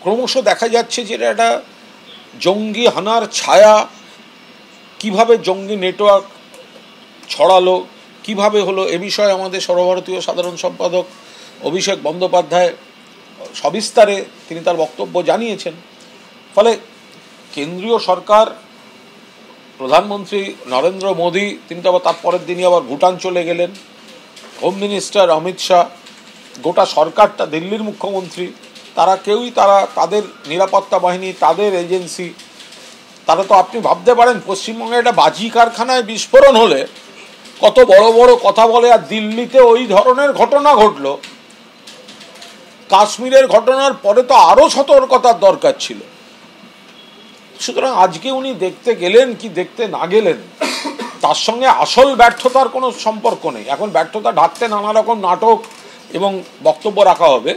ক্রমশ দেখা যাচ্ছে যে এটা জঙ্গি হানার ছায়া। কিভাবে জঙ্গি নেটওয়ার্ক ছড়ালো, কিভাবে হলো, এ বিষয়ে আমাদের সর্বভারতীয় সাধারণ সম্পাদক অভিষেক বন্দ্যোপাধ্যায় সবিস্তারে তিনি তার বক্তব্য জানিয়েছেন। ফলে কেন্দ্রীয় সরকার, প্রধানমন্ত্রী নরেন্দ্র মোদী, তিনি তো আবার তার পরের দিনই আবার ভুটান চলে গেলেন, হোম মিনিস্টার অমিত শাহ, গোটা সরকারটা, দিল্লির মুখ্যমন্ত্রী, তারা তাদের নিরাপত্তা বাহিনী, তাদের এজেন্সি, তারা তো আপনি ভাবতে পারেন পশ্চিমবঙ্গে একটা বাজি কারখানায় বিস্ফোরণ হলে কত বড় বড় কথা বলে। আর দিল্লিতে ওই ধরনের ঘটনা ঘটল, কাশ্মীরের ঘটনার পরে তো আরও সতর্কতার দরকার ছিল। সুতরাং আজকে উনি দেখতে গেলেন কি দেখতে না গেলেন, তার সঙ্গে আসল ব্যর্থতার কোনো সম্পর্ক নেই। এখন ব্যর্থতা ঢাকতে নানা রকম নাটক এবং বক্তব্য রাখা হবে।